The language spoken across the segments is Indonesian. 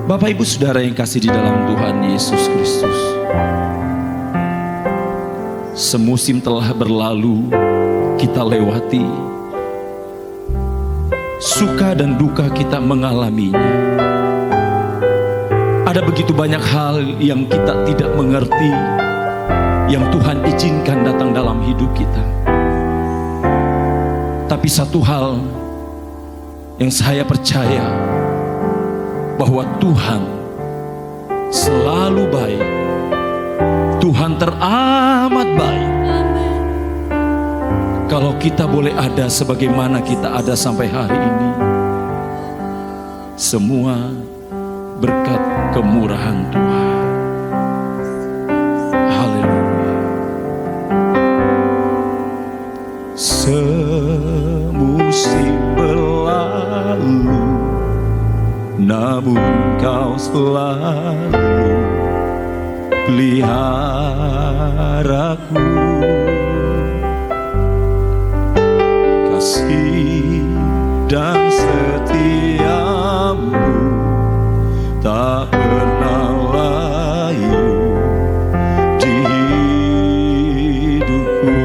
Bapak Ibu Saudara yang kasih di dalam Tuhan Yesus Kristus, semusim telah berlalu, kita lewati, suka dan duka kita mengalaminya. Ada begitu banyak hal yang kita tidak mengerti, yang Tuhan izinkan datang dalam hidup kita. Tapi satu hal yang saya percaya, bahwa Tuhan selalu baik. Tuhan teramat baik. Kalau kita boleh ada sebagaimana kita ada sampai hari ini, semua berkat kemurahan Tuhan. Haleluya. Semusim berlalu, namun Kau selalu peliharaku. Kasih dan setiamu tak pernah layu di hidupku.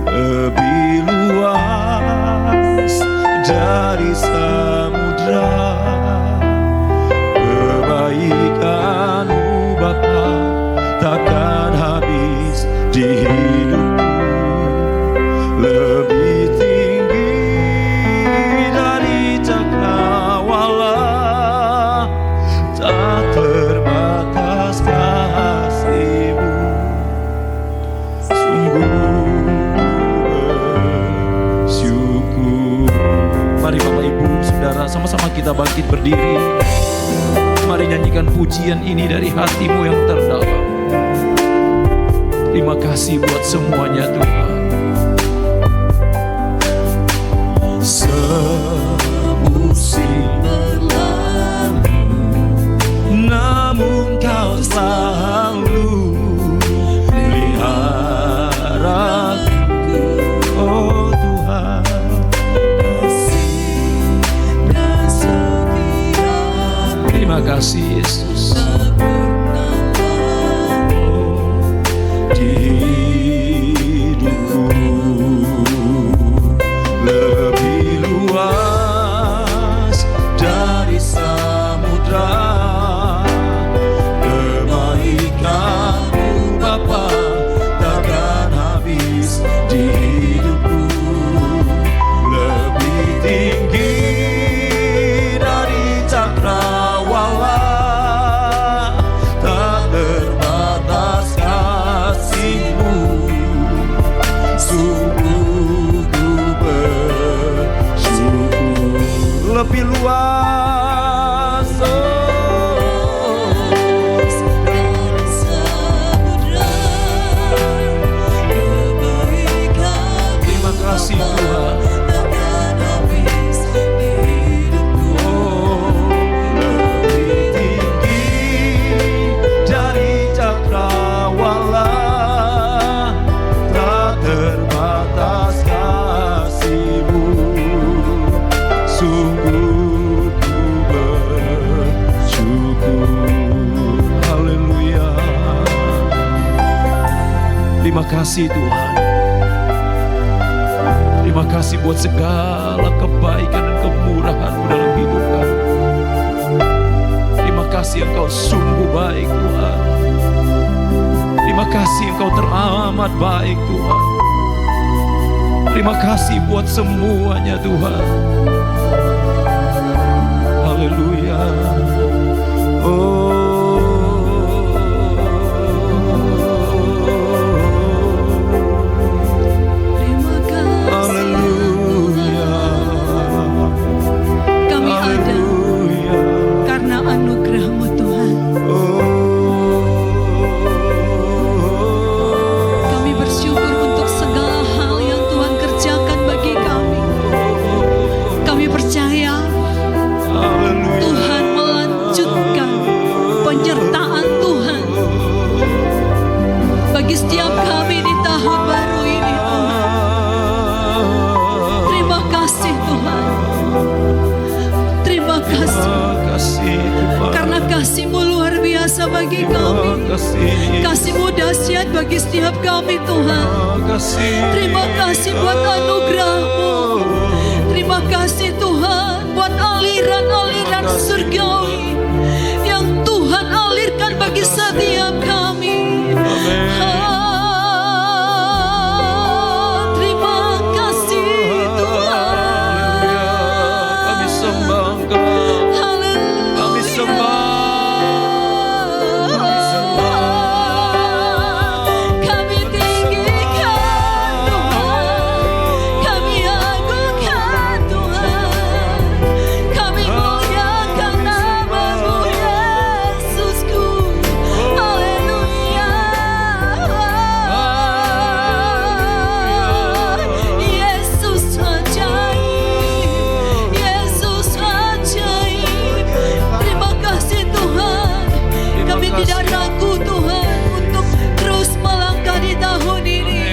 Lebih luas dari samudra kebaikan-Mu Bapa, takkan habis di hidupku. Lebih tinggi dari cakrawala, tak terbatas kasih-Mu. Sungguh bersyukur. Mari Bapak Ibu Saudara, sama-sama kita bangkit berdiri. Mari nyanyikan pujian ini dari hatimu yang terdalam. Terima kasih buat semuanya Tuhan. Semusim berlalu, namun Kau selalu peliharaku. Oh Tuhan, terima kasih Yesus. Di hidupku lebih luas dari samudra kebaikan-Mu Bapa, takkan habis di hidupku. Lebih tinggi dari cakrawala, tak terbatas kasih-Mu. Sungguh ku bersyukur. Lebih luas, terima kasih Tuhan. Terima kasih Tuhan. Terima kasih buat segala kebaikan dan kemurahan-Mu dalam hidup kami. Terima kasih Engkau sungguh baik Tuhan. Terima kasih Engkau teramat baik Tuhan. Terima kasih buat semuanya Tuhan. Haleluya. Oh, Tuhan melanjutkan biasa bagi kami. Kasih-Mu dahsyat bagi setiap kami Tuhan. Terima kasih buat anugerah-Mu. Terima kasih Tuhan buat aliran-aliran surgawi yang Tuhan alirkan bagi setiap kami. Terima kasih Tuhan. Kami sembah Engkau. Kami sembah. Kami tinggikan Tuhan. Kami agungkan Tuhan. Kami muliakan nama-Mu Yesusku. Haleluya. Yesus ajaib. Yesus ajaib. Terima kasih Tuhan. Kami tidak ragu Tuhan untuk terus melangkah di tahun ini.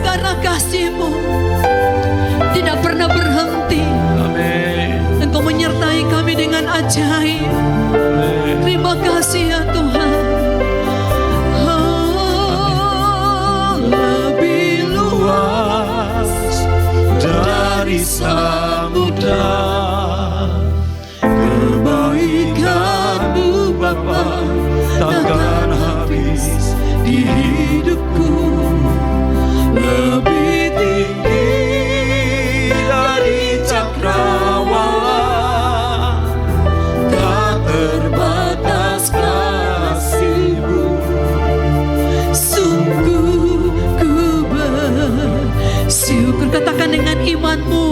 Karena kasih-Mu tidak pernah berhenti. Engkau menyertai kami dengan ajaib. Terima kasih ya Tuhan. Lebih luas Dari samudra kebaikan-Mu Bapa takkan habis di hidupku. Lebih tinggi dari cakrawala, tak terbatas kasih-Mu. sungguh ku bersyukur. Katakan dengan iman-Mu.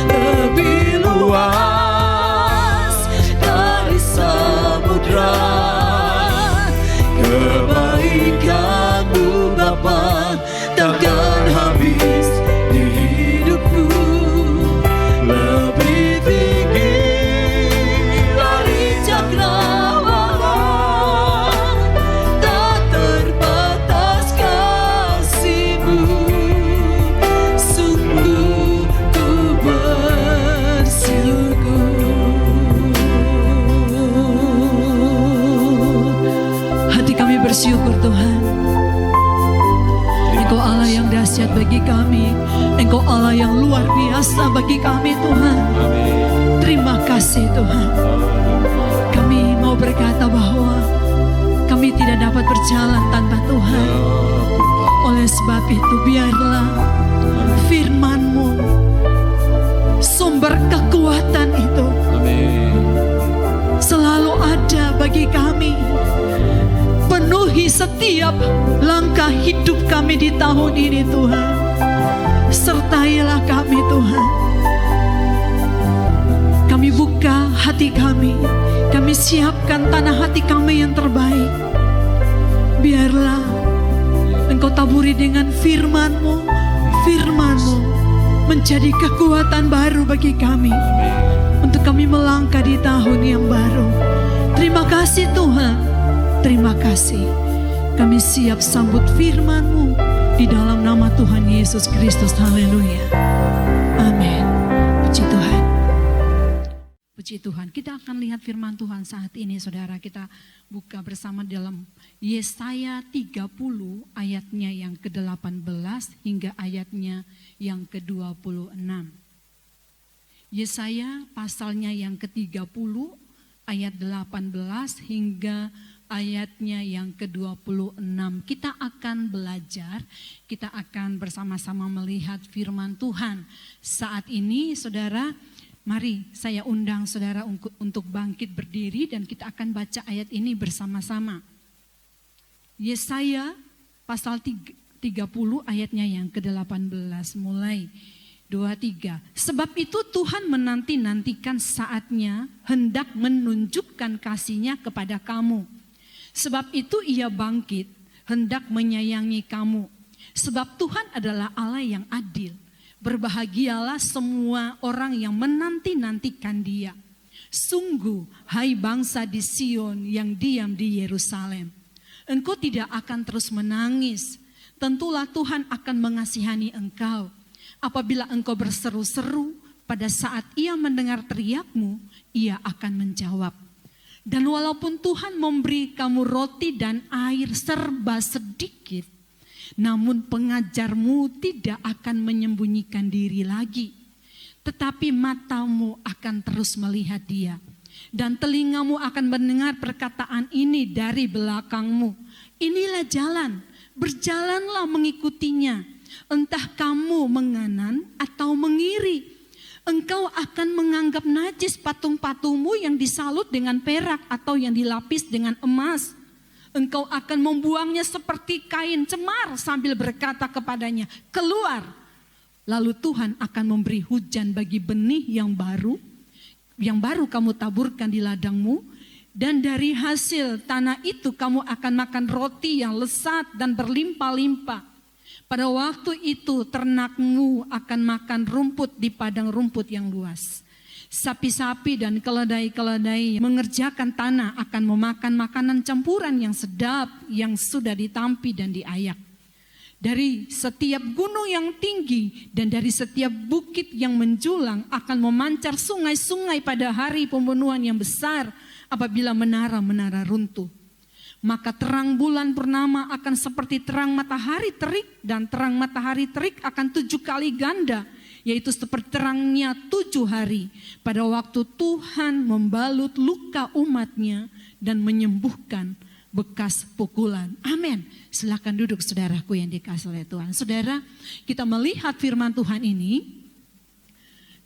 Lebih Luas dari samudra kebaikan-Mu Bapa takkan habis di hidupku. Lebih tinggi dari cakrawala, tak terbatas kasih-Mu. Sungguh ku bersyukur. Hati kami bersyukur Tuhan. Engkau Allah yang dahsyat bagi kami. Engkau Allah yang luar biasa bagi kami Tuhan. Terima kasih Tuhan. Kami mau berkata bahwa kami tidak dapat berjalan tanpa Tuhan. Oleh sebab itu biarlah firman-Mu, sumber kekuatan itu selalu ada bagi kami. Penuhi setiap langkah hidup kami di tahun ini Tuhan. Sertailah kami Tuhan. Kami buka hati kami. Kami siapkan tanah hati kami yang terbaik. Biarlah Engkau taburi dengan firman-Mu. Firman-Mu menjadi kekuatan baru bagi kami. Untuk kami melangkah di tahun yang baru. Terima kasih Tuhan. Terima kasih. Kami siap sambut firman-Mu di dalam nama Tuhan Yesus Kristus. Haleluya. Amin. Puji Tuhan. Puji Tuhan. Kita akan lihat firman Tuhan saat ini saudara. Kita buka bersama dalam Yesaya 30 ayatnya yang ke-18 hingga ayatnya yang ke-26. Yesaya pasalnya yang ke-30 ayat 18 hingga ayatnya yang ke-26. Kita akan belajar, kita akan bersama-sama melihat firman Tuhan. Saat ini saudara, mari saya undang saudara untuk bangkit berdiri dan kita akan baca ayat ini bersama-sama. Yesaya pasal 30 ayatnya yang ke-18 mulai 23. Sebab itu Tuhan menanti-nantikan saatnya hendak menunjukkan kasih-Nya kepada kamu. Sebab itu Ia bangkit hendak menyayangi kamu. Sebab Tuhan adalah Allah yang adil. Berbahagialah semua orang yang menanti-nantikan Dia. Sungguh, hai bangsa di Sion yang diam di Yerusalem, engkau tidak akan terus menangis. Tentulah Tuhan akan mengasihani engkau. Apabila engkau berseru-seru, pada saat Ia mendengar teriakmu, Ia akan menjawab. Dan walaupun Tuhan memberi kamu roti dan air serba sedikit, namun pengajarmu tidak akan menyembunyikan diri lagi. Tetapi matamu akan terus melihat dia. Dan telingamu akan mendengar perkataan ini dari belakangmu. Inilah jalan, berjalanlah mengikutinya. Entah kamu menganan atau mengiri. Engkau akan menganggap najis patung-patungmu yang disalut dengan perak atau yang dilapis dengan emas. Engkau akan membuangnya seperti kain cemar sambil berkata kepadanya, keluar. Lalu Tuhan akan memberi hujan bagi benih yang baru kamu taburkan di ladangmu. Dan dari hasil tanah itu kamu akan makan roti yang lesat dan berlimpah-limpah. Pada waktu itu ternakmu akan makan rumput di padang rumput yang luas. Sapi-sapi dan keledai-keledai mengerjakan tanah akan memakan makanan campuran yang sedap yang sudah ditampi dan diayak. Dari setiap gunung yang tinggi dan dari setiap bukit yang menjulang akan memancar sungai-sungai pada hari pembunuhan yang besar apabila menara-menara runtuh. Maka terang bulan purnama akan seperti terang matahari terik, dan terang matahari terik akan 7 kali ganda, yaitu seperti terangnya 7 hari, pada waktu Tuhan membalut luka umatnya dan menyembuhkan bekas pukulan. Amin. Silakan duduk saudaraku yang dikasihi oleh Tuhan. Saudara, kita melihat firman Tuhan ini,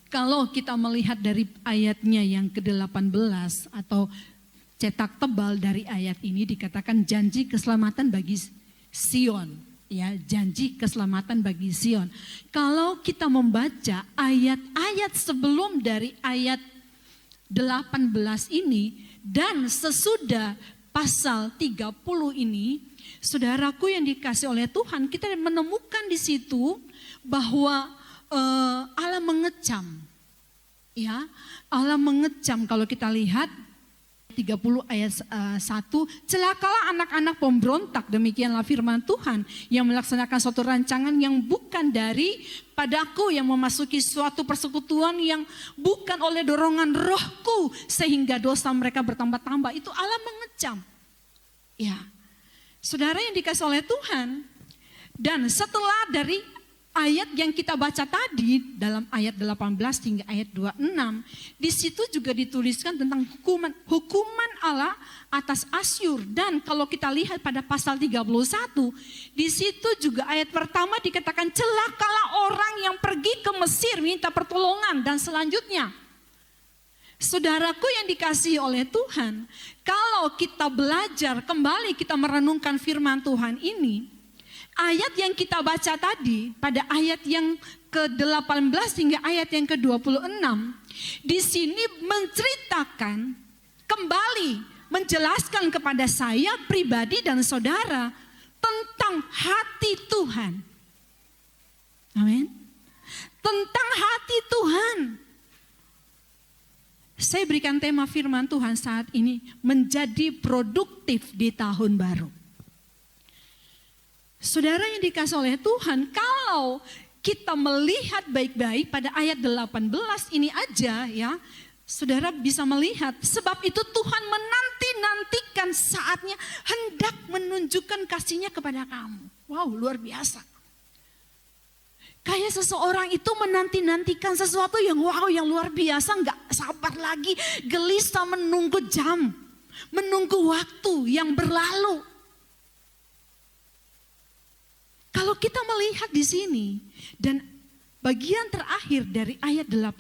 kalau kita melihat dari ayatnya yang ke-18 atau cetak tebal dari ayat ini, dikatakan janji keselamatan bagi Sion, ya, janji keselamatan bagi Sion. Kalau kita membaca ayat-ayat sebelum dari ayat 18 ini dan sesudah pasal 30 ini, saudaraku yang dikasih oleh Tuhan, kita menemukan di situ bahwa Allah mengecam, ya, Allah mengecam. Kalau kita lihat 30 ayat 1, celakalah anak-anak pemberontak, demikianlah firman Tuhan, yang melaksanakan suatu rancangan yang bukan dari padaku, yang memasuki suatu persekutuan yang bukan oleh dorongan rohku, sehingga dosa mereka bertambah-tambah. Itu Allah mengecam. Ya, saudara yang dikasih oleh Tuhan. Dan setelah dari ayat yang kita baca tadi dalam ayat 18 hingga ayat 26, di situ juga dituliskan tentang hukuman Allah atas Asyur. Dan kalau kita lihat pada pasal 31, di situ juga ayat pertama dikatakan celakalah orang yang pergi ke Mesir minta pertolongan, dan selanjutnya. Saudaraku yang dikasihi oleh Tuhan, kalau kita belajar kembali, kita merenungkan firman Tuhan ini, ayat yang kita baca tadi pada ayat yang ke-18 hingga ayat yang ke-26, di sini menceritakan kembali, menjelaskan kepada saya pribadi dan saudara tentang hati Tuhan. Amin. Tentang hati Tuhan. Saya berikan tema firman Tuhan saat ini, menjadi produktif di tahun baru. Saudara yang dikasih oleh Tuhan, kalau kita melihat baik-baik pada ayat 18 ini aja, ya, saudara bisa melihat, sebab itu Tuhan menanti-nantikan saatnya hendak menunjukkan kasih-Nya kepada kamu. Wow, luar biasa. Kayak seseorang itu menanti-nantikan sesuatu yang wow, yang luar biasa, gak sabar lagi, gelisah menunggu jam, menunggu waktu yang berlalu. Kalau kita melihat di sini dan bagian terakhir dari ayat 18,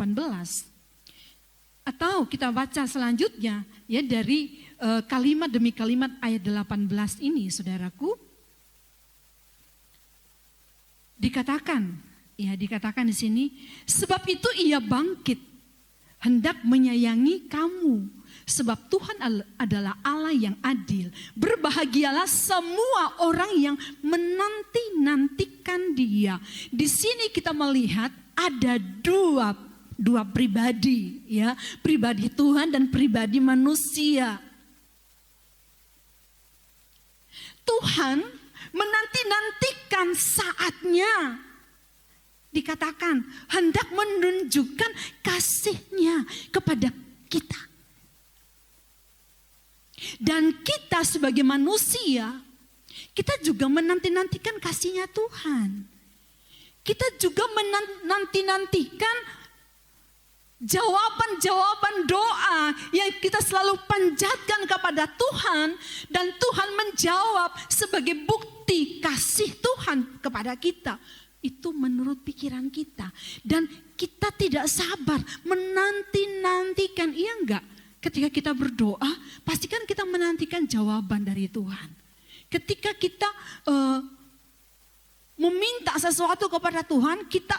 atau kita baca selanjutnya ya dari kalimat demi kalimat ayat 18 ini, saudaraku, dikatakan di sini, sebab itu Ia bangkit hendak menyayangi kamu, sebab Tuhan adalah Allah yang adil. Berbahagialah semua orang yang menanti-nantikan Dia. Di sini kita melihat ada dua pribadi, ya, pribadi Tuhan dan pribadi manusia. Tuhan menanti-nantikan saatnya, dikatakan hendak menunjukkan kasih-Nya kepada kita. Dan kita sebagai manusia, kita juga menanti-nantikan kasihnya Tuhan. Kita juga menanti-nantikan jawaban-jawaban doa yang kita selalu panjatkan kepada Tuhan. Dan Tuhan menjawab sebagai bukti kasih Tuhan kepada kita. Itu menurut pikiran kita. Dan kita tidak sabar menanti-nantikan, iya enggak? Ketika kita berdoa, pastikan kita menantikan jawaban dari Tuhan. Ketika kita meminta sesuatu kepada Tuhan, kita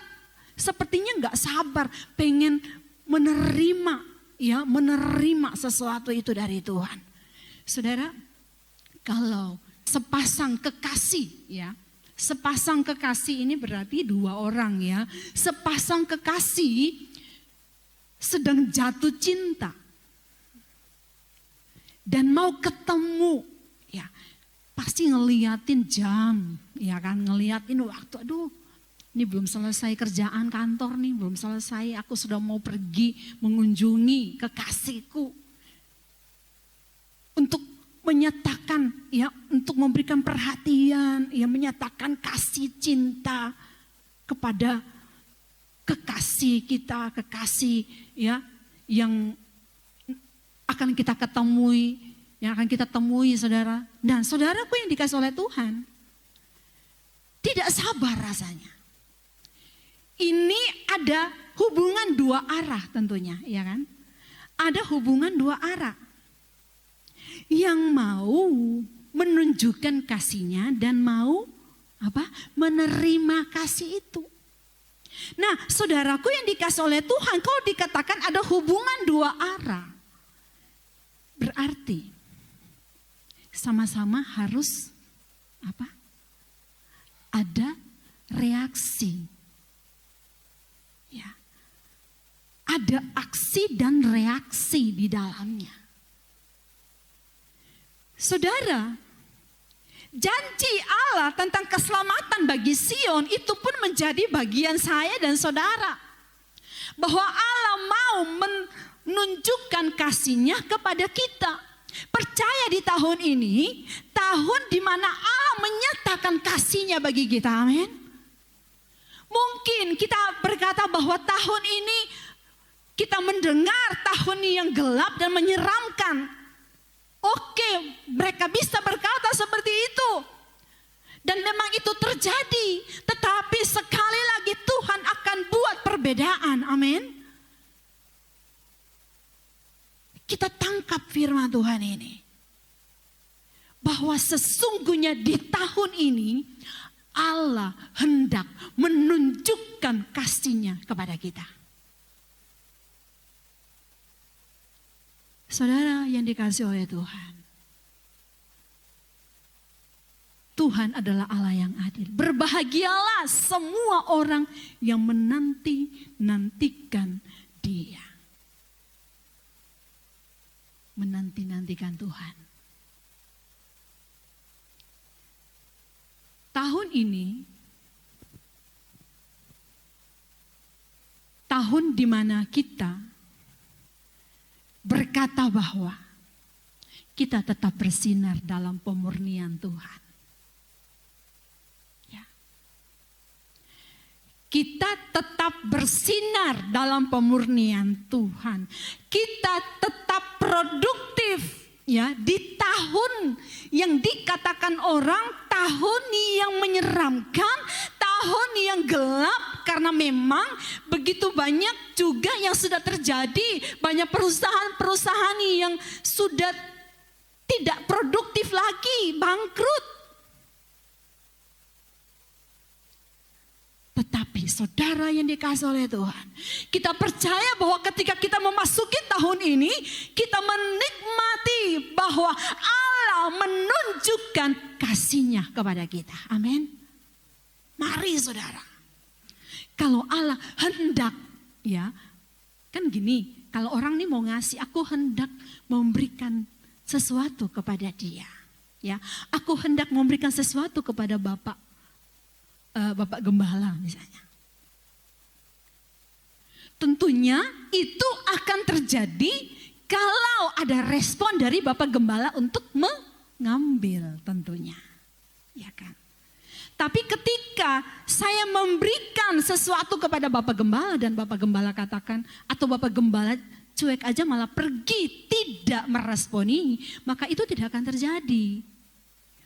sepertinya enggak sabar, pengen menerima sesuatu itu dari Tuhan. Saudara, kalau sepasang kekasih, ya, sepasang kekasih ini berarti dua orang, ya. Sepasang kekasih sedang jatuh cinta dan mau ketemu, ya, pasti ngeliatin jam, ya kan, ngeliatin waktu. Aduh, ini belum selesai kerjaan kantor nih, belum selesai, aku sudah mau pergi mengunjungi kekasihku. Untuk menyatakan, ya, untuk memberikan perhatian, ya, menyatakan kasih cinta kepada kekasih kita, kekasih, ya, yang akan kita ketemui, yang akan kita temui, saudara. Dan saudaraku yang dikasih oleh Tuhan, tidak sabar rasanya. Ini ada hubungan dua arah tentunya, ya kan? Ada hubungan dua arah. Yang mau menunjukkan kasihnya dan mau menerima kasih itu. Nah, saudaraku yang dikasih oleh Tuhan, kalau dikatakan ada hubungan dua arah, berarti sama-sama harus ada reaksi. Ya. Ada aksi dan reaksi di dalamnya. Saudara, janji Allah tentang keselamatan bagi Sion itu pun menjadi bagian saya dan saudara. Bahwa Allah mau menunjukkan kasihnya kepada kita. Percaya di tahun ini, tahun di mana Allah menyatakan kasihnya bagi kita, amin. Mungkin kita berkata bahwa tahun ini kita mendengar tahun yang gelap dan menyeramkan. Oke, mereka bisa berkata seperti itu. Dan memang itu terjadi. Tetapi sekali lagi Tuhan akan buat perbedaan, amin. Kita tangkap firman Tuhan ini. Bahwa sesungguhnya di tahun ini Allah hendak menunjukkan kasihnya kepada kita. Saudara yang dikasihi oleh Tuhan. Tuhan adalah Allah yang adil. Berbahagialah semua orang yang menanti-nantikan Dia. Menanti-nantikan Tuhan. Tahun ini, tahun di mana kita berkata bahwa kita tetap bersinar dalam pemurnian Tuhan. Ya. Kita tetap bersinar dalam pemurnian Tuhan. Kita tetap produktif. Ya, di tahun yang dikatakan orang tahun yang menyeramkan, tahun yang gelap, karena memang begitu banyak juga yang sudah terjadi, banyak perusahaan-perusahaan yang sudah tidak produktif lagi, bangkrut. Tetapi saudara yang dikasihi oleh Tuhan, kita percaya bahwa ketika kita memasuki tahun ini, kita menikmati bahwa Allah menunjukkan kasihnya kepada kita. Amin. Mari saudara. Kalau Allah hendak, ya, kan gini, kalau orang ini mau ngasih, aku hendak memberikan sesuatu kepada dia. Ya, aku hendak memberikan sesuatu kepada Bapak Gembala misalnya. Tentunya itu akan terjadi kalau ada respon dari Bapak Gembala untuk mengambil tentunya. Ya kan? Tapi ketika saya memberikan sesuatu kepada Bapak Gembala dan Bapak Gembala katakan, atau Bapak Gembala cuek aja malah pergi tidak meresponi, maka itu tidak akan terjadi.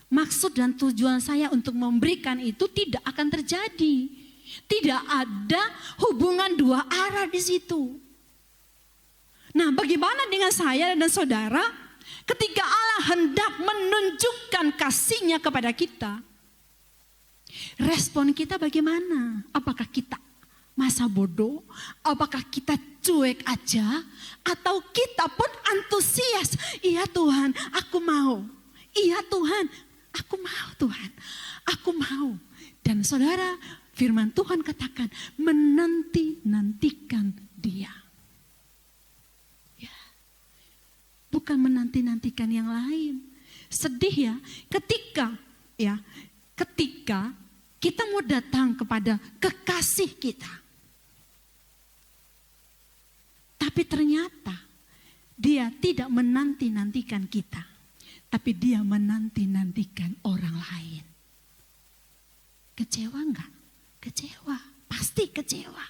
Maksud dan tujuan saya untuk memberikan itu tidak akan terjadi. Tidak ada hubungan dua arah di situ. Nah, bagaimana dengan saya dan saudara ketika Allah hendak menunjukkan kasih-Nya kepada kita? Respon kita bagaimana? Apakah kita masa bodoh? Apakah kita cuek aja? Atau kita pun antusias? Iya Tuhan, aku mau. Iya Tuhan, aku mau Tuhan. Aku mau. Dan saudara, firman Tuhan katakan, menanti-nantikan Dia. Ya. Bukan menanti-nantikan yang lain. Sedih ya, ketika kita mau datang kepada kekasih kita. Tapi ternyata dia tidak menanti-nantikan kita. Tapi dia menanti-nantikan orang lain. Kecewa enggak? Kecewa, pasti kecewa.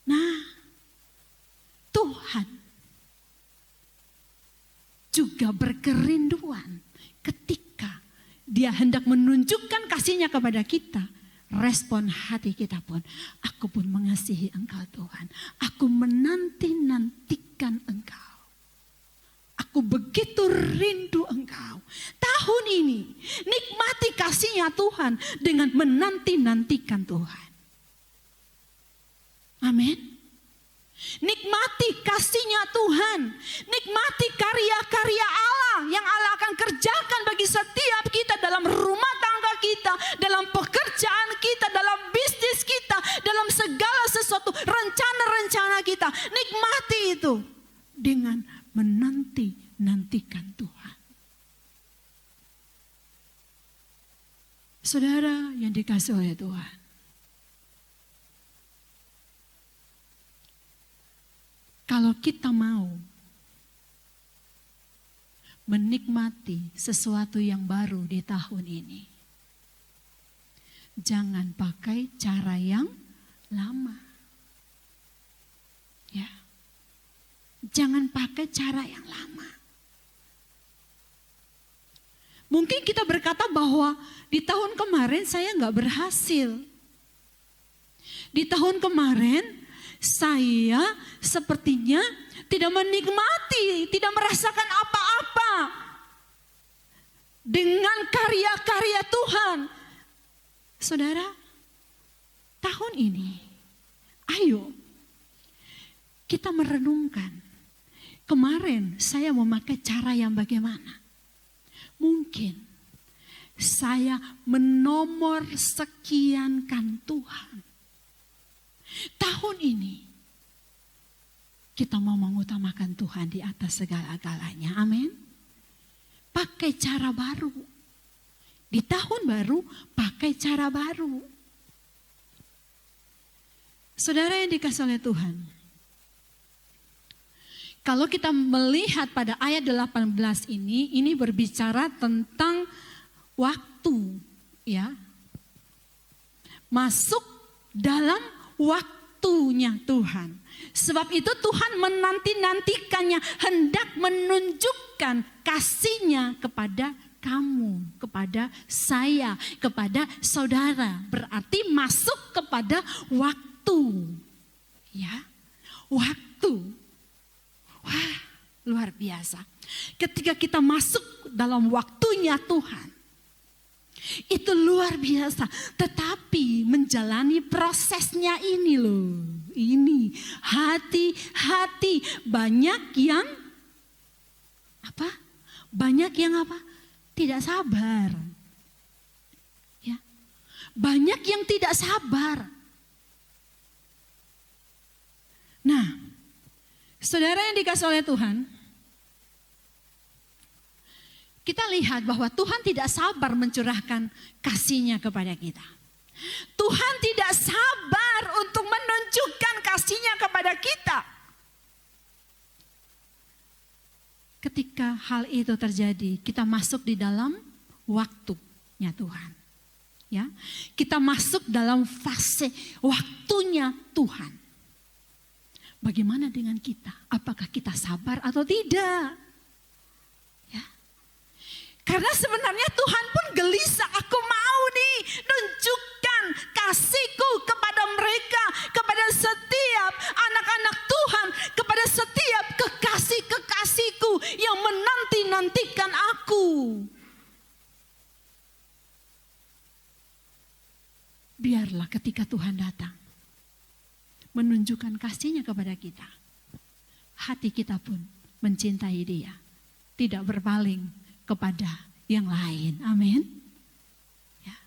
Nah, Tuhan juga berkerinduan ketika Dia hendak menunjukkan kasih-Nya kepada kita. Respon hati kita pun, aku pun mengasihi Engkau Tuhan. Aku menanti-nantikan Engkau. Aku begitu rindu Engkau. Tahun ini nikmati kasih-Nya Tuhan dengan menanti-nantikan Tuhan. Amin. Nikmati kasih-Nya Tuhan. Nikmati karya-karya Allah yang Allah akan kerjakan bagi setiap kita dalam rumah tangga kita, dalam pekerjaan kita, dalam bisnis kita, dalam segala sesuatu rencana-rencana kita. Nikmati itu dengan menanti-nantikan Tuhan. Saudara yang dikasihi oleh Tuhan, kalau kita mau menikmati sesuatu yang baru di tahun ini, jangan pakai cara yang lama. Ya. Jangan pakai cara yang lama. Mungkin kita berkata bahwa di tahun kemarin saya nggak berhasil. Di tahun kemarin saya sepertinya tidak menikmati, tidak merasakan apa-apa dengan karya-karya Tuhan. Saudara, tahun ini, ayo kita merenungkan. Kemarin saya memakai cara yang bagaimana? Mungkin saya menomor sekiankan Tuhan. Tahun ini kita mau mengutamakan Tuhan di atas segala-galanya. Amin. Pakai cara baru. Di tahun baru pakai cara baru. Saudara yang dikasihi oleh Tuhan, kalau kita melihat pada ayat 18 ini berbicara tentang waktu, ya. Masuk dalam waktunya Tuhan. Sebab itu Tuhan menanti-nantikannya, hendak menunjukkan kasih-Nya kepada kamu, kepada saya, kepada saudara. Berarti masuk kepada waktu. Ya, waktu. Wah, luar biasa. Ketika kita masuk dalam waktunya Tuhan, itu luar biasa. Tetapi menjalani prosesnya ini loh. Ini hati-hati. Banyak yang apa? Banyak yang apa? Tidak sabar. Ya. Banyak yang tidak sabar. Nah, saudara yang dikasihi oleh Tuhan, kita lihat bahwa Tuhan tidak sabar mencurahkan kasih-Nya kepada kita. Tuhan tidak sabar untuk menunjukkan kasih-Nya kepada kita. ketika hal itu terjadi, kita masuk di dalam waktunya Tuhan. Ya, kita masuk dalam fase waktunya Tuhan. Bagaimana dengan kita? Apakah kita sabar atau tidak? Ya. Karena sebenarnya Tuhan pun gelisah. Aku mau nih nunjukkan kasihku kepada mereka, kepada setiap anak-anak Tuhan, kepada setiap kekasih-kekasihku yang menanti-nantikan aku. Biarlah ketika Tuhan datang menunjukkan kasihnya kepada kita, hati kita pun mencintai Dia, tidak berpaling kepada yang lain. Amin. Ya.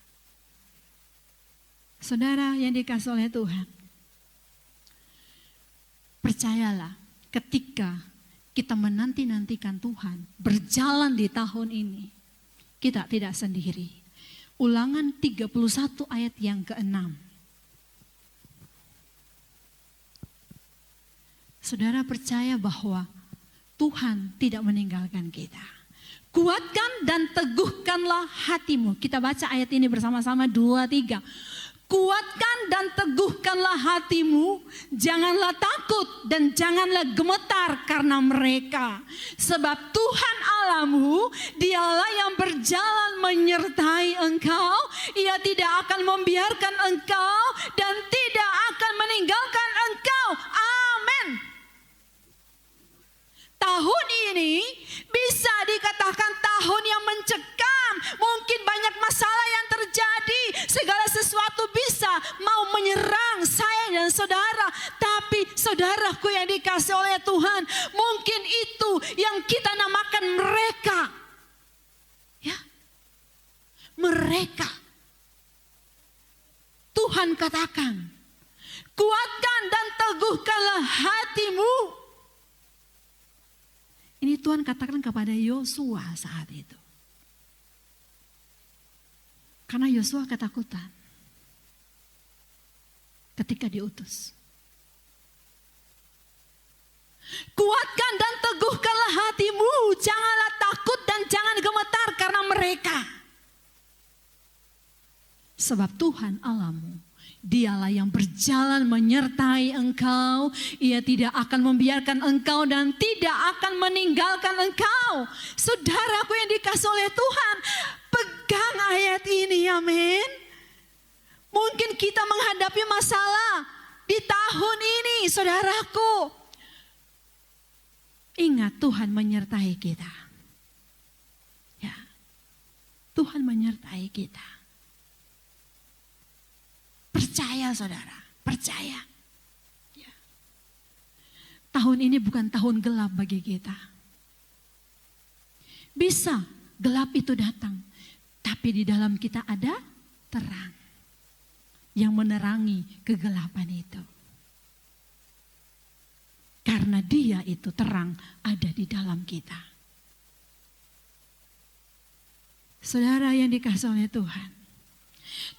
Saudara yang dikasihi oleh Tuhan, percayalah ketika kita menanti-nantikan Tuhan berjalan di tahun ini, kita tidak sendiri. Ulangan 31 ayat yang ke-6. Saudara percaya bahwa Tuhan tidak meninggalkan kita. Kuatkan dan teguhkanlah hatimu. Kita baca ayat ini bersama-sama 2-3. Kuatkan dan teguhkanlah hatimu, janganlah takut dan janganlah gemetar karena mereka. Sebab Tuhan Allahmu, Dialah yang berjalan menyertai engkau. Ia tidak akan membiarkan engkau dan tidak akan meninggalkan engkau. Amin. Tahun ini bisa dikatakan tahun yang mencekam. Mungkin banyak masalah yang terjadi. Segala sesuatu bisa mau menyerang saya dan saudara. Tapi saudaraku yang dikasih oleh Tuhan, mungkin itu yang kita namakan mereka. Ya, mereka. Tuhan katakan, kuatkan dan teguhkanlah hatimu. Ini Tuhan katakan kepada Yosua saat itu. Karena Yosua ketakutan ketika diutus. Kuatkan dan teguhkanlah hatimu, janganlah takut dan jangan gemetar karena mereka. Sebab Tuhan Allahmu, Dialah yang berjalan menyertai engkau. Ia tidak akan membiarkan engkau dan tidak akan meninggalkan engkau. Saudaraku yang dikasihi oleh Tuhan, pegang ayat ini, amin. Mungkin kita menghadapi masalah di tahun ini, saudaraku. Ingat, Tuhan menyertai kita. Ya, Tuhan menyertai kita. Percaya saudara, percaya. Ya. Tahun ini bukan tahun gelap bagi kita. Bisa gelap itu datang, tapi di dalam kita ada terang yang menerangi kegelapan itu. Karena Dia itu terang ada di dalam kita. Saudara yang dikasihi oleh Tuhan,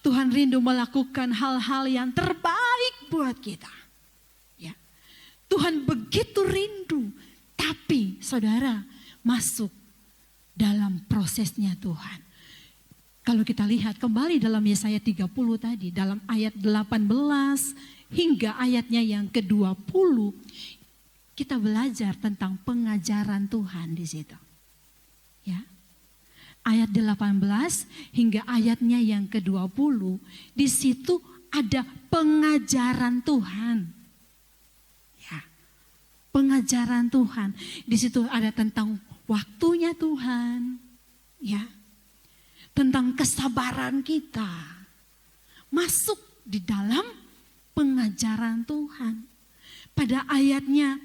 Tuhan rindu melakukan hal-hal yang terbaik buat kita. Ya. Tuhan begitu rindu, tapi saudara masuk dalam prosesnya Tuhan. Kalau kita lihat kembali dalam Yesaya 30 tadi, dalam ayat 18 hingga ayatnya yang ke-20, kita belajar tentang pengajaran Tuhan di situ. Ya. Ayat 18 hingga ayatnya yang ke-20, di situ ada pengajaran Tuhan. Ya, pengajaran Tuhan. Di situ ada tentang waktunya Tuhan, ya, tentang kesabaran kita. Masuk di dalam pengajaran Tuhan. Pada ayatnya,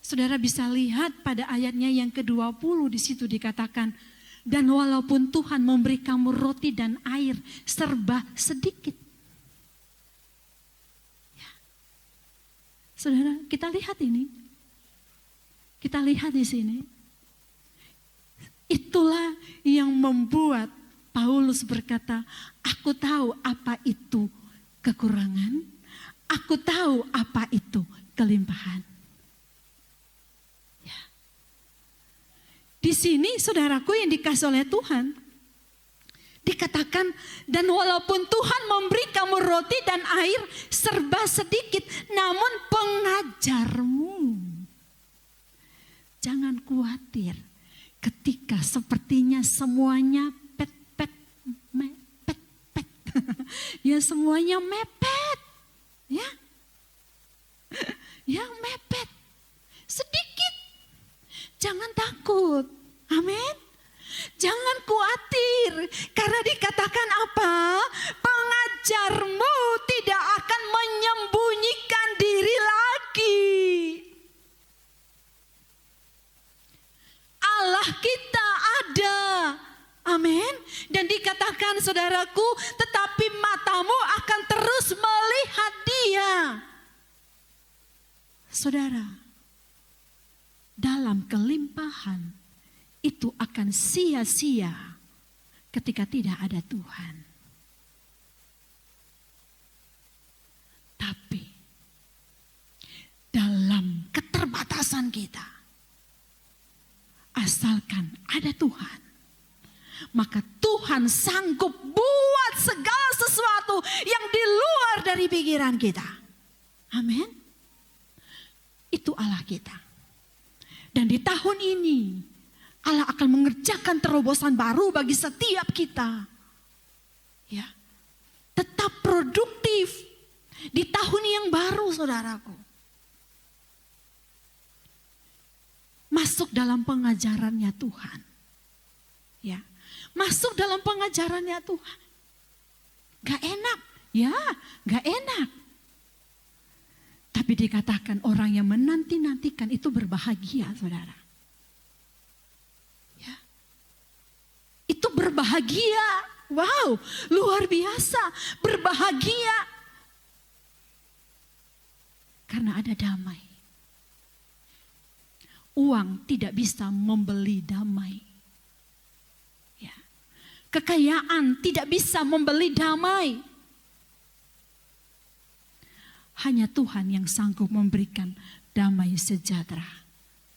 saudara bisa lihat pada ayatnya yang ke-20 di situ dikatakan, dan walaupun Tuhan memberi kamu roti dan air serba sedikit. Ya. Saudara, kita lihat ini. Kita lihat di sini. Itulah yang membuat Paulus berkata, aku tahu apa itu kekurangan, aku tahu apa itu kelimpahan. Ya. di sini saudaraku yang dikasih oleh Tuhan, dikatakan, dan walaupun Tuhan memberi kamu roti dan air serba sedikit, namun pengajarmu. Jangan khawatir ketika sepertinya semuanya pet. Ya semuanya mepet. Ya mepet. Sedikit. Jangan takut. Amin. Jangan khawatir. Karena dikatakan apa? Pengajarmu tidak akan menyembunyikan diri lagi. Allah kita ada. Amin. Dan dikatakan saudaraku, tetapi matamu akan terus melihat Dia. Saudara, dalam kelimpahan itu akan sia-sia ketika tidak ada Tuhan. Tapi dalam keterbatasan kita, asalkan ada Tuhan, maka Tuhan sanggup buat segala sesuatu yang di luar dari pikiran kita. Amin. Itu Allah kita. Dan di tahun ini Allah akan mengerjakan terobosan baru bagi setiap kita. Ya. Tetap produktif di tahun yang baru, saudaraku. Masuk dalam pengajarannya Tuhan. Ya. Masuk dalam pengajarannya Tuhan. Gak enak. Ya, gak enak. Tapi dikatakan orang yang menanti-nantikan itu berbahagia, saudara. Ya. Itu berbahagia. Wow, luar biasa. Berbahagia. Karena ada damai. Uang tidak bisa membeli damai. Ya. Kekayaan tidak bisa membeli damai. Hanya Tuhan yang sanggup memberikan damai sejahtera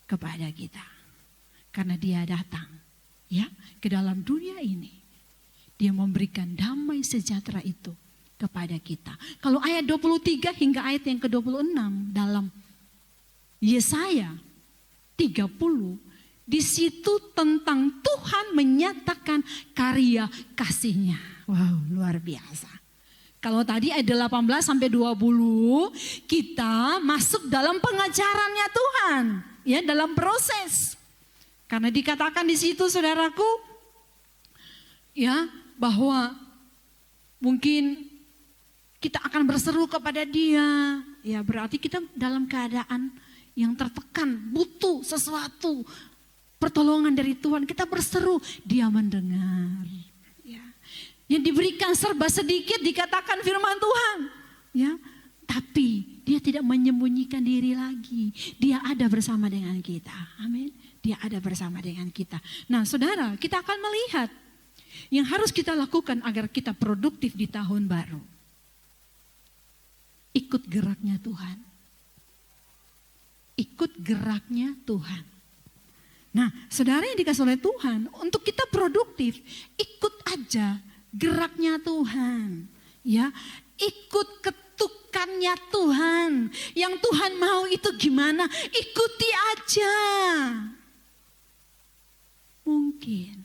kepada kita. Karena Dia datang ya ke dalam dunia ini. Dia memberikan damai sejahtera itu kepada kita. Kalau ayat 23 hingga ayat yang ke-26 dalam Yesaya 30, di situ tentang Tuhan menyatakan karya kasih-Nya. Wow, luar biasa. Kalau tadi ayat 18 sampai 20 kita masuk dalam pengajarannya Tuhan, ya, dalam proses. Karena dikatakan di situ saudaraku, ya, bahwa mungkin kita akan berseru kepada Dia, ya, berarti kita dalam keadaan yang tertekan, butuh sesuatu pertolongan dari Tuhan, kita berseru, Dia mendengar. Yang diberikan serba sedikit dikatakan firman Tuhan. Ya, tapi Dia tidak menyembunyikan diri lagi. Dia ada bersama dengan kita. Amin. Dia ada bersama dengan kita. Nah saudara, kita akan melihat yang harus kita lakukan agar kita produktif di tahun baru. Ikut geraknya Tuhan. Ikut geraknya Tuhan. Nah saudara yang dikasih oleh Tuhan, untuk kita produktif, ikut aja geraknya Tuhan, ya, ikut ketukannya Tuhan. Yang Tuhan mau itu gimana? Ikuti aja. Mungkin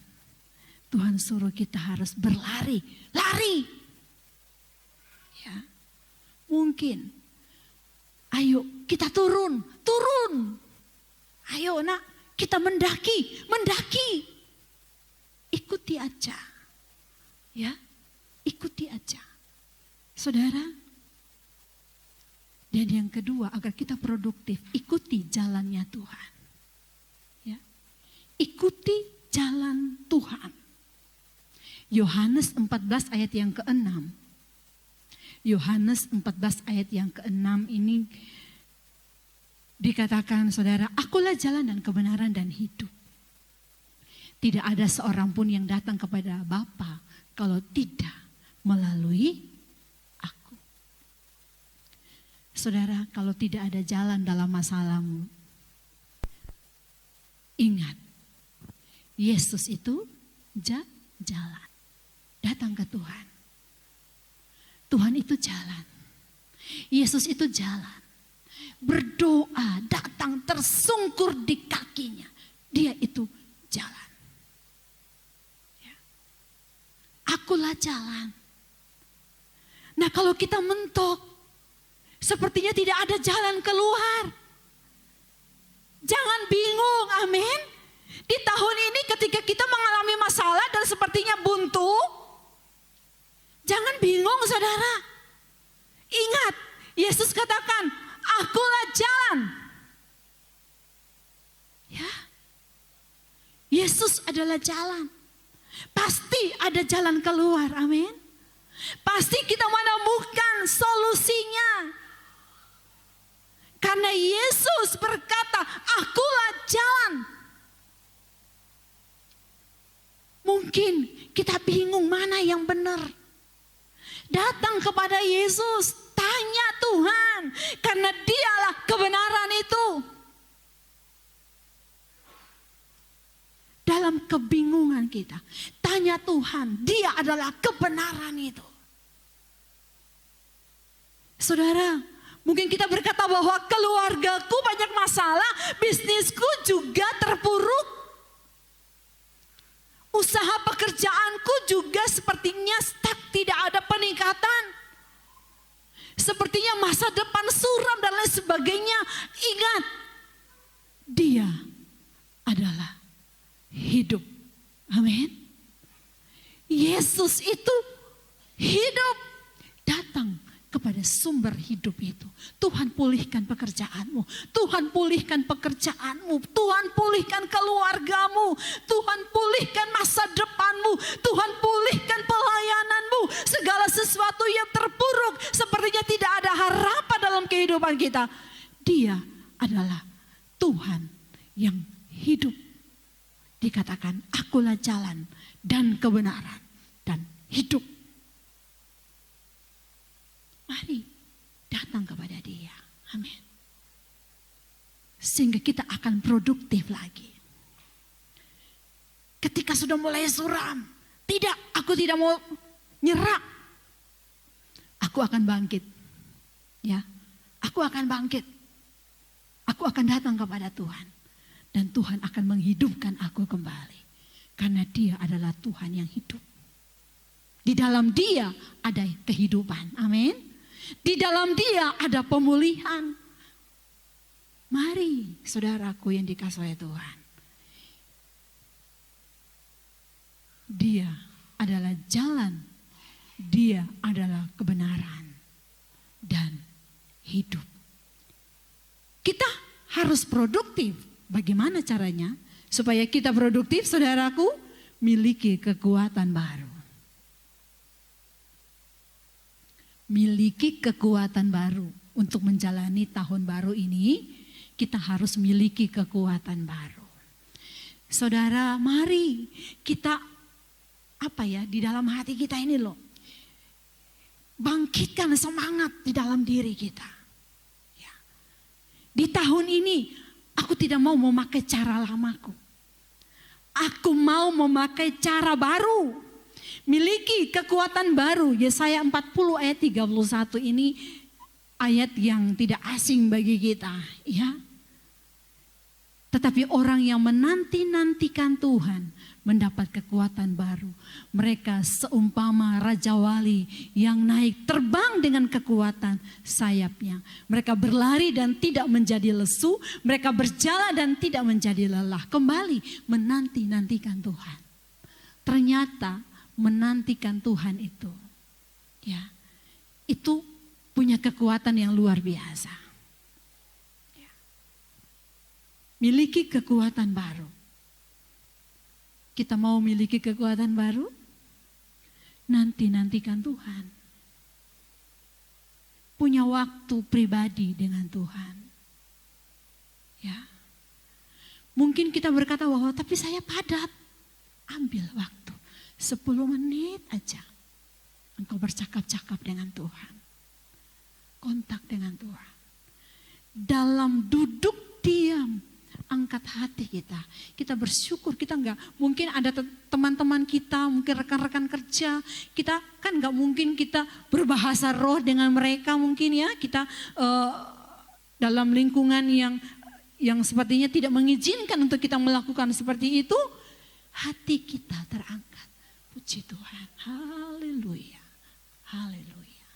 Tuhan suruh kita harus berlari, lari. Ya, mungkin. Ayo kita turun. Ayo nak, kita mendaki. Ikuti aja. Ya, ikuti aja. Saudara, dan yang kedua agar kita produktif, ikuti jalannya Tuhan. Ya, ikuti jalan Tuhan. Yohanes 14 ayat yang ke-6. Yohanes 14 ayat yang ke-6 ini dikatakan saudara, akulah jalan dan kebenaran dan hidup. Tidak ada seorang pun yang datang kepada Bapa kalau tidak melalui aku. Saudara, kalau tidak ada jalan dalam masalahmu, ingat, Yesus itu jalan. Datang ke Tuhan. Tuhan itu jalan. Yesus itu jalan. Berdoa, datang tersungkur di kakinya. Dia itu jalan. Ya. Akulah jalan. Nah, kalau kita mentok, sepertinya tidak ada jalan keluar. Jangan bingung, amin. Di tahun ini ketika kita mengalami masalah dan sepertinya buntu, jangan bingung saudara. Ingat, Yesus katakan, akulah jalan. Ya, Yesus adalah jalan. Pasti ada jalan keluar, amin. Pasti kita menemukan solusinya. Karena Yesus berkata, akulah jalan. Mungkin kita bingung mana yang benar. Datang kepada Yesus, tanya Tuhan, karena Dialah kebenaran itu. Dalam kebingungan kita, tanya Tuhan, Dia adalah kebenaran itu. Saudara, mungkin kita berkata bahwa keluargaku banyak masalah, bisnisku juga terpuruk. Usaha pekerjaanku juga sepertinya stuck, tidak ada peningkatan. Sepertinya masa depan suram dan lain sebagainya. Ingat, Dia adalah hidup. Amin. Yesus itu hidup. Datang kepada sumber hidup itu. Tuhan pulihkan pekerjaanmu. Tuhan pulihkan pekerjaanmu. Tuhan pulihkan keluargamu. Tuhan pulihkan masa depanmu. Tuhan pulihkan pelayananmu. Segala sesuatu yang terpuruk sepertinya tidak ada harapan dalam kehidupan kita. Dia adalah Tuhan yang hidup. Dikatakan, akulah jalan dan kebenaran dan hidup. Mari datang kepada Dia. Amin. Sehingga kita akan produktif lagi. Ketika sudah mulai suram, aku tidak mau nyerah. Aku akan bangkit. Ya, aku akan bangkit. Aku akan datang kepada Tuhan. Dan Tuhan akan menghidupkan aku kembali. Karena Dia adalah Tuhan yang hidup. Di dalam Dia ada kehidupan. Amin. Di dalam Dia ada pemulihan. Mari saudaraku yang dikasihi oleh Tuhan. Dia adalah jalan. Dia adalah kebenaran dan hidup. Kita harus produktif. Bagaimana caranya? Supaya kita produktif, saudaraku, miliki kekuatan baru. Miliki kekuatan baru. Untuk menjalani tahun baru ini, kita harus miliki kekuatan baru. Saudara, mari kita di dalam hati kita ini loh, bangkitkan semangat di dalam diri kita. Ya. Di tahun ini, aku tidak mau memakai cara lamaku. Aku mau memakai cara baru. Miliki kekuatan baru. Yesaya 40 ayat 31 ini ayat yang tidak asing bagi kita, ya. Tetapi orang yang menanti-nantikan Tuhan mendapat kekuatan baru. Mereka seumpama Raja Wali yang naik terbang dengan kekuatan sayapnya. Mereka berlari dan tidak menjadi lesu. Mereka berjalan dan tidak menjadi lelah. Kembali menanti-nantikan Tuhan. Ternyata menantikan Tuhan itu, ya, itu punya kekuatan yang luar biasa. Ya. Miliki kekuatan baru. Kita mau miliki kekuatan baru? Nantikan Tuhan. Punya waktu pribadi dengan Tuhan. Ya. Mungkin kita berkata bahwa tapi saya padat. Ambil waktu 10 menit aja. Engkau bercakap-cakap dengan Tuhan. Kontak dengan Tuhan. Dalam duduk diam angkat hati kita. Kita bersyukur, kita mungkin ada teman-teman kita, mungkin rekan-rekan kerja, kita kan nggak mungkin kita berbahasa roh dengan mereka mungkin ya. Kita dalam lingkungan yang sepertinya tidak mengizinkan untuk kita melakukan seperti itu, hati kita terangkat. Puji Tuhan, haleluya, haleluya.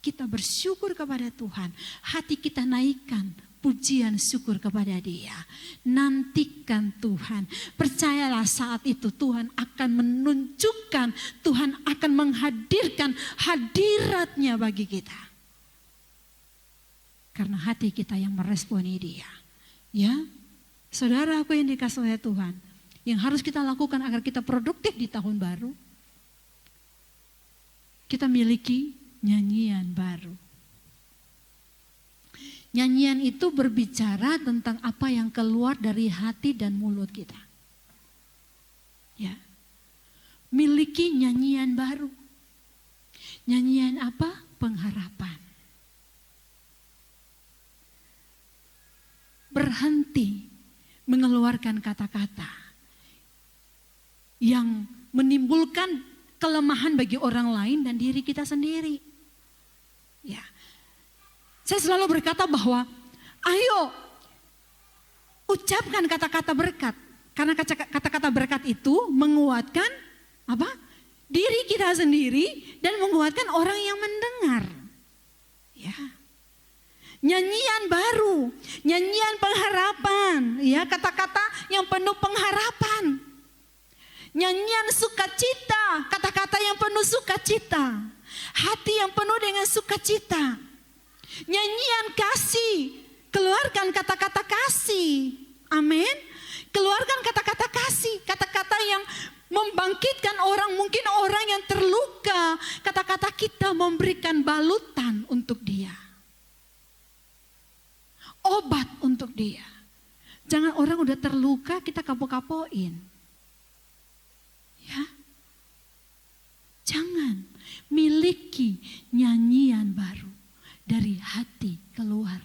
Kita bersyukur kepada Tuhan, hati kita naikkan pujian syukur kepada Dia. Nantikan Tuhan. Percayalah saat itu Tuhan akan menunjukkan, Tuhan akan menghadirkan hadirat-Nya bagi kita. Karena hati kita yang meresponi Dia. Ya, saudara aku yang dikasihi oleh Tuhan, yang harus kita lakukan agar kita produktif di tahun baru, kita miliki nyanyian baru. Nyanyian itu berbicara tentang apa yang keluar dari hati dan mulut kita. Ya. Miliki nyanyian baru. Nyanyian apa? Pengharapan. Berhenti mengeluarkan kata-kata yang menimbulkan kelemahan bagi orang lain dan diri kita sendiri. Ya. Saya selalu berkata bahwa ayo ucapkan kata-kata berkat. Karena kata-kata berkat itu menguatkan apa? Diri kita sendiri dan menguatkan orang yang mendengar. Ya. Nyanyian baru, nyanyian pengharapan, ya, kata-kata yang penuh pengharapan. Nyanyian sukacita, kata-kata yang penuh sukacita. Hati yang penuh dengan sukacita. Nyanyian kasih, keluarkan kata-kata kasih. Amin. Keluarkan kata-kata kasih, kata-kata yang membangkitkan orang, mungkin orang yang terluka. Kata-kata kita memberikan balutan untuk dia. Obat untuk dia. Jangan orang udah terluka kita kapok-kapoin. Ya. Jangan, miliki nyanyian baru. Dari hati keluar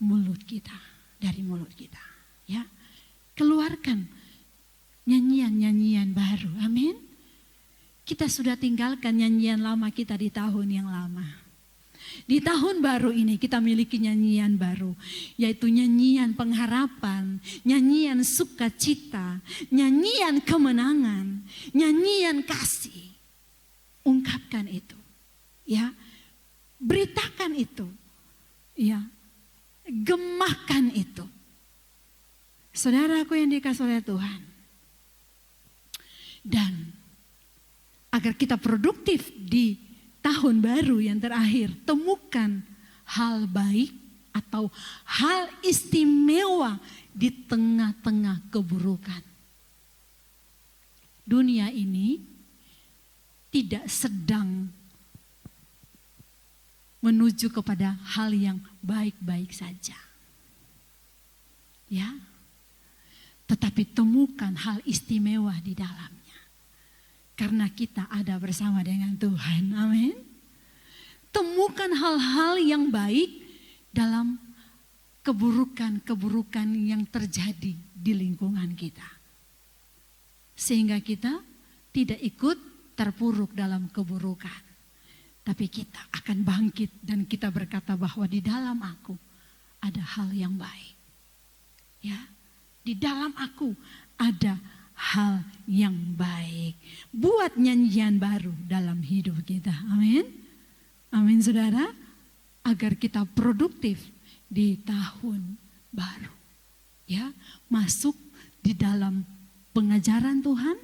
mulut kita, dari mulut kita, ya. Keluarkan nyanyian-nyanyian baru, amin. Kita sudah tinggalkan nyanyian lama kita di tahun yang lama. Di tahun baru ini kita miliki nyanyian baru, yaitu nyanyian pengharapan, nyanyian sukacita, nyanyian kemenangan, nyanyian kasih. Ungkapkan itu, ya. Beritakan itu, ya, gemahkan itu. Saudaraku yang dikasihi oleh Tuhan. Dan agar kita produktif di tahun baru yang terakhir, temukan hal baik atau hal istimewa di tengah-tengah keburukan. Dunia ini tidak sedang menuju kepada hal yang baik-baik saja. Ya. Tetapi temukan hal istimewa di dalamnya. Karena kita ada bersama dengan Tuhan. Amin. Temukan hal-hal yang baik dalam keburukan-keburukan yang terjadi di lingkungan kita. Sehingga kita tidak ikut terpuruk dalam keburukan. Tapi kita akan bangkit dan kita berkata bahwa di dalam aku ada hal yang baik. Ya, di dalam aku ada hal yang baik. Buat nyanyian baru dalam hidup kita. Amin. Amin saudara. Agar kita produktif di tahun baru. Ya, masuk di dalam pengajaran Tuhan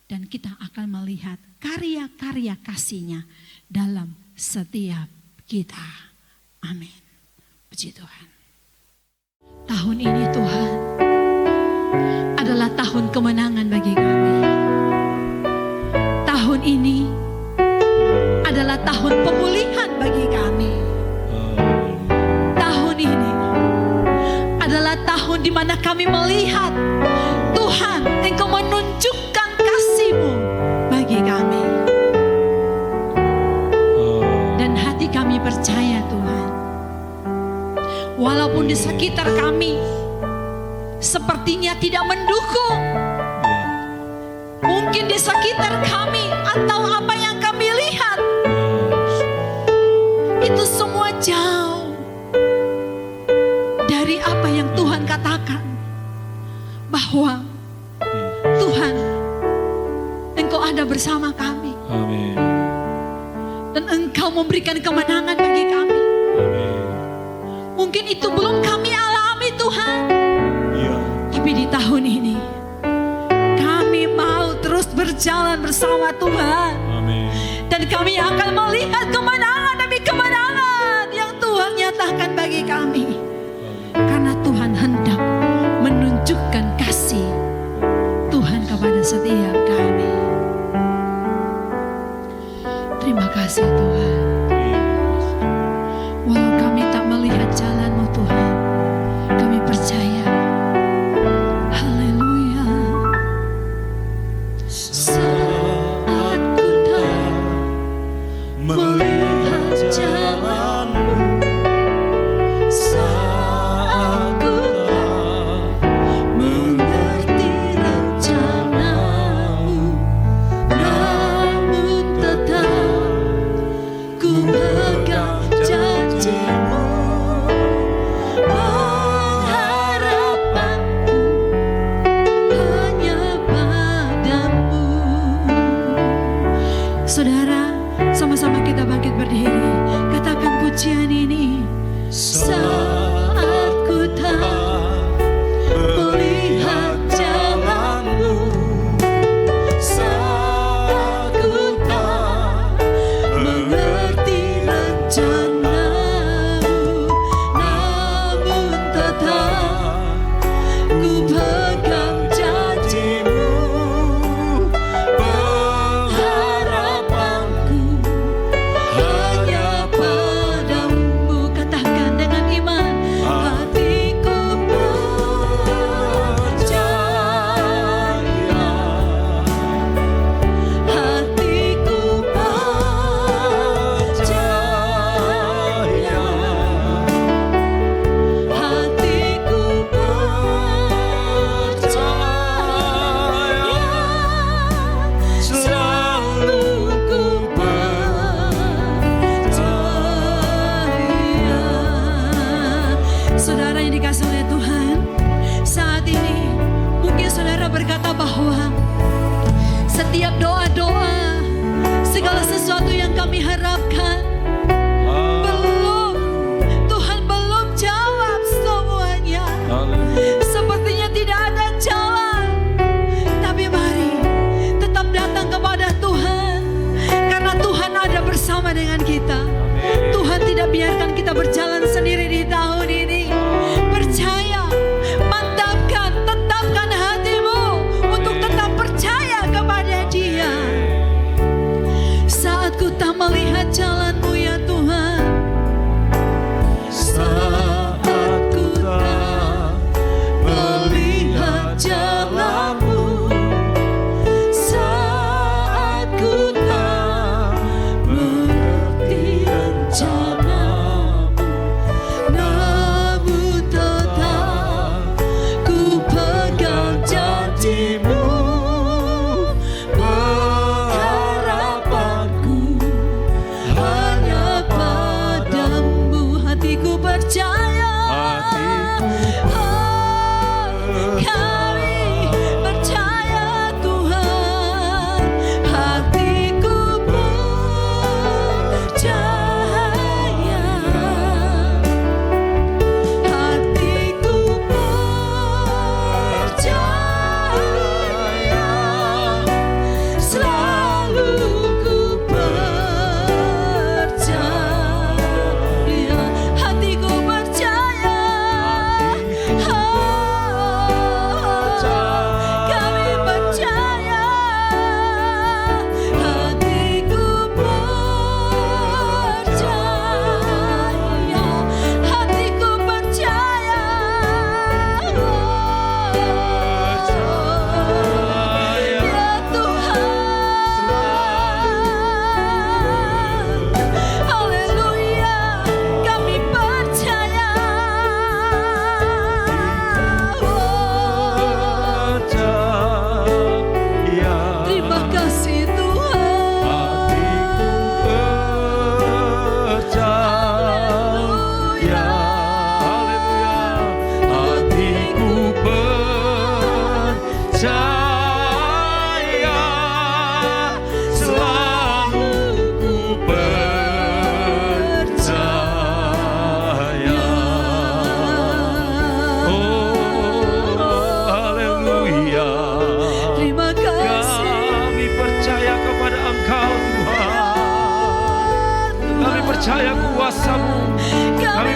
dan kita akan melihat karya-karya kasih-Nya dalam setiap kita. Amin. Puji Tuhan. Tahun ini Tuhan adalah tahun kemenangan bagi kami. Tahun ini adalah tahun pemulihan bagi kami. Tahun ini adalah tahun di mana kami melihat Tuhan, Engkau menunjukkan kasih-Mu bagi kami. Kami percaya Tuhan, walaupun di sekitar kami tidak mendukung. Ya. Mungkin di sekitar kami atau apa yang kami lihat, itu semua jauh dari apa yang Tuhan katakan. Bahwa Tuhan, Engkau ada bersama kami. Amin. Dan Engkau memberikan kemenangan bagi kami. Amin. Mungkin itu belum kami alami Tuhan. Ya. Tapi di tahun ini kami mau terus berjalan bersama Tuhan. Amin. Dan kami akan melihat kemenangan demi kemenangan yang Tuhan nyatakan bagi kami. Karena Tuhan hendak menunjukkan kasih Tuhan kepada setiap kami. Terima kasih Tuhan. Walau kami tak melihat jalan-Mu Tuhan, kami percaya. Haleluya. Saat ku tak melihat jalan-Mu, saat ku tak mengerti rencana-Mu, namun tetap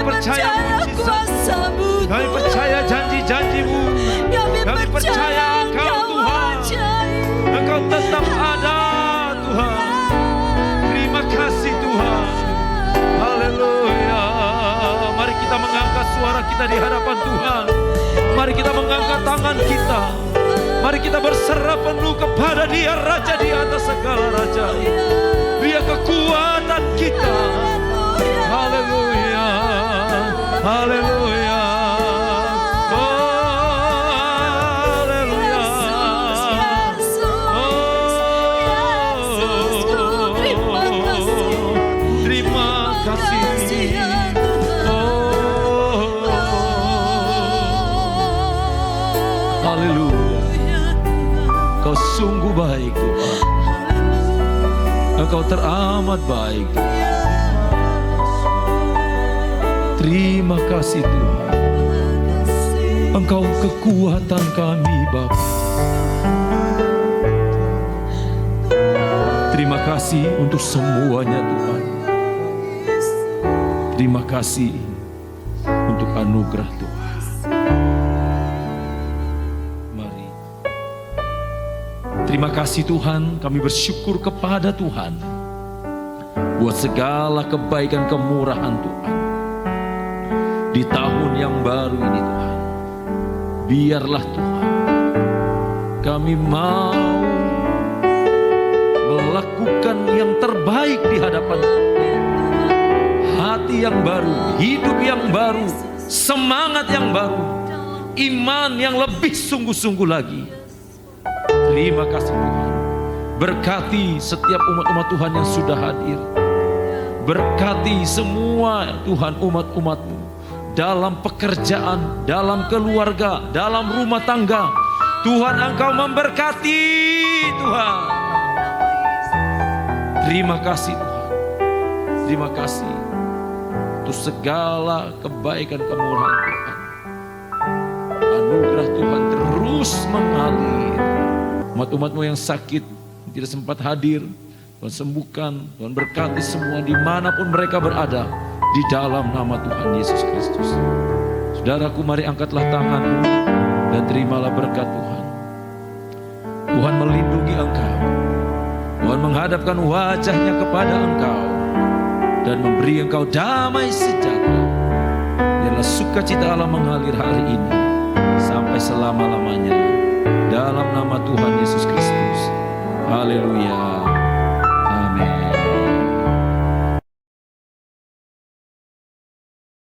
percaya mujizat. kuasa-Mu, Kami percaya janji-janji-Mu. Kami percaya Engkau Tuhan. Engkau tetap ada Tuhan. Terima kasih Tuhan. Haleluya. Mari kita mengangkat suara kita di hadapan Tuhan. Mari kita mengangkat tangan kita. Mari kita berserah penuh kepada Dia, Raja di atas segala raja. Dia kekuatan kita. Haleluya. Haleluya. Kau sungguh baik Tuhan. Engkau teramat baik Tuhan. Terima kasih Tuhan. Engkau kekuatan kami Bapa. Terima kasih untuk semuanya Tuhan. Terima kasih untuk anugerah Tuhan. Terima kasih Tuhan, kami bersyukur kepada Tuhan buat segala kebaikan kemurahan Tuhan di tahun yang baru ini Tuhan. Biarlah Tuhan kami mau melakukan yang terbaik di hadapan Tuhan. Hati yang baru, hidup yang baru, semangat yang baru, iman yang lebih sungguh-sungguh lagi. Terima kasih Tuhan. Berkati setiap umat-umat Tuhan yang sudah hadir. Berkati semua Tuhan umat-umat-Mu dalam pekerjaan, dalam keluarga, dalam rumah tangga. Tuhan Engkau memberkati Tuhan. Terima kasih Tuhan. Terima kasih untuk segala kebaikan kemurahan Tuhan. Anugerah Tuhan terus mengalir. Umat-umat-Mu yang sakit, yang tidak sempat hadir, Tuhan sembuhkan, Tuhan berkati semua dimanapun mereka berada, di dalam nama Tuhan Yesus Kristus. Saudaraku, mari angkatlah tanganmu dan terimalah berkat Tuhan. Tuhan melindungi engkau, Tuhan menghadapkan wajahnya kepada engkau, dan memberi engkau damai sejahtera. Biarlah sukacita Allah mengalir hari ini, sampai selama-lamanya. Dalam nama Tuhan Yesus Kristus. Haleluya. Amin.